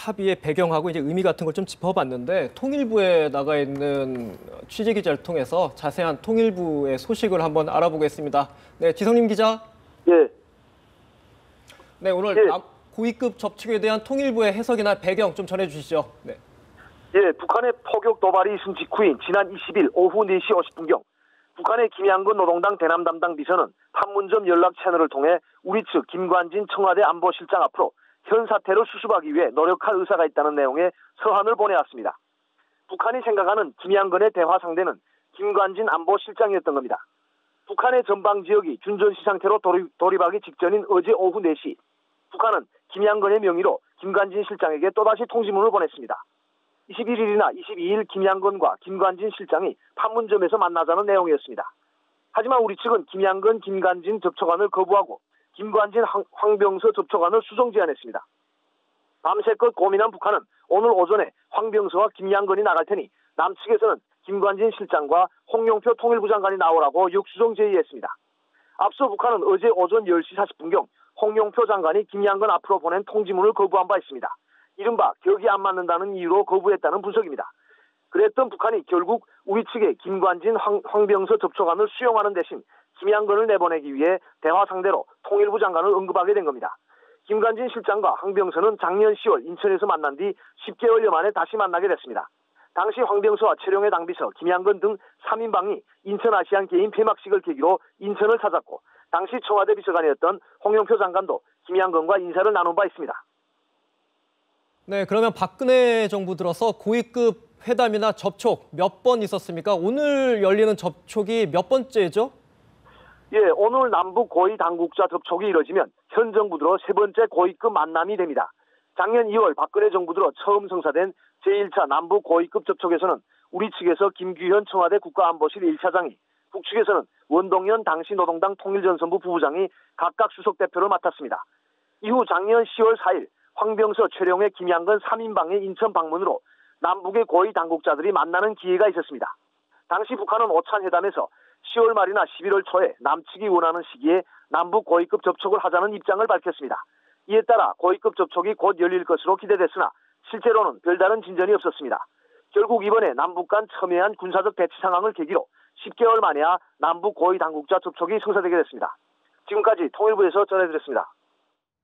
합의의 배경하고 이제 의미 같은 걸 좀 짚어봤는데 통일부에 나가 있는 취재 기자를 통해서 자세한 통일부의 소식을 한번 알아보겠습니다. 네, 지성님 기자. 예. 네, 오늘 고위급 접촉에 대한 통일부의 해석이나 배경 좀 전해주시죠. 네. 예, 북한의 포격 도발이 있은 직후인 지난 20일 오후 4시 50분경 북한의 김양근 노동당 대남 담당 비서는 판문점 연락 채널을 통해 우리 측 김관진 청와대 안보실장 앞으로 현 사태를 수습하기 위해 노력할 의사가 있다는 내용의 서한을 보내왔습니다. 북한이 생각하는 김양근의 대화 상대는 김관진 안보실장이었던 겁니다. 북한의 전방 지역이 준전시 상태로 돌입하기 직전인 어제 오후 4시 북한은 김양근의 명의로 김관진 실장에게 또다시 통지문을 보냈습니다. 21일이나 22일 김양근과 김관진 실장이 판문점에서 만나자는 내용이었습니다. 하지만 우리 측은 김양근, 김관진 접촉안을 거부하고 김관진, 황병서 접촉안을 수정 제안했습니다. 밤새껏 고민한 북한은 오늘 오전에 황병서와 김양근이 나갈 테니 남측에서는 김관진 실장과 홍영표 통일부 장관이 나오라고 역수정 제의했습니다. 앞서 북한은 어제 오전 10시 40분경 홍영표 장관이 김양근 앞으로 보낸 통지문을 거부한 바 있습니다. 이른바 격이 안 맞는다는 이유로 거부했다는 분석입니다. 그랬던 북한이 결국 우리 측에 김관진, 황병서 접촉안을 수용하는 대신 김양근을 내보내기 위해 대화 상대로 통일부 장관을 언급하게 된 겁니다. 김관진 실장과 황병서는 작년 10월 인천에서 만난 뒤 10개월여 만에 다시 만나게 됐습니다. 당시 황병서와 최룡해 당비서, 김양근 등 3인방이 인천 아시안 게임 폐막식을 계기로 인천을 찾았고 당시 청와대 비서관이었던 홍영표 장관도 김양근과 인사를 나눈 바 있습니다. 네, 그러면 박근혜 정부 들어서 고위급 회담이나 접촉 몇 번 있었습니까? 오늘 열리는 접촉이 몇 번째죠? 예, 오늘 남북 고위 당국자 접촉이 이뤄지면 현 정부 들어 세 번째 고위급 만남이 됩니다. 작년 2월 박근혜 정부 들어 처음 성사된 제1차 남북 고위급 접촉에서는 우리 측에서 김규현 청와대 국가안보실 1차장이, 북측에서는 원동현 당시 노동당 통일전선부 부부장이 각각 수석대표를 맡았습니다. 이후 작년 10월 4일 황병서, 최룡해, 김양근 3인방의 인천 방문으로 남북의 고위 당국자들이 만나는 기회가 있었습니다. 당시 북한은 오찬 회담에서 10월 말이나 11월 초에 남측이 원하는 시기에 남북 고위급 접촉을 하자는 입장을 밝혔습니다. 이에 따라 고위급 접촉이 곧 열릴 것으로 기대됐으나 실제로는 별다른 진전이 없었습니다. 결국 이번에 남북 간 첨예한 군사적 대치 상황을 계기로 10개월 만에야 남북 고위 당국자 접촉이 성사되게 됐습니다. 지금까지 통일부에서 전해드렸습니다.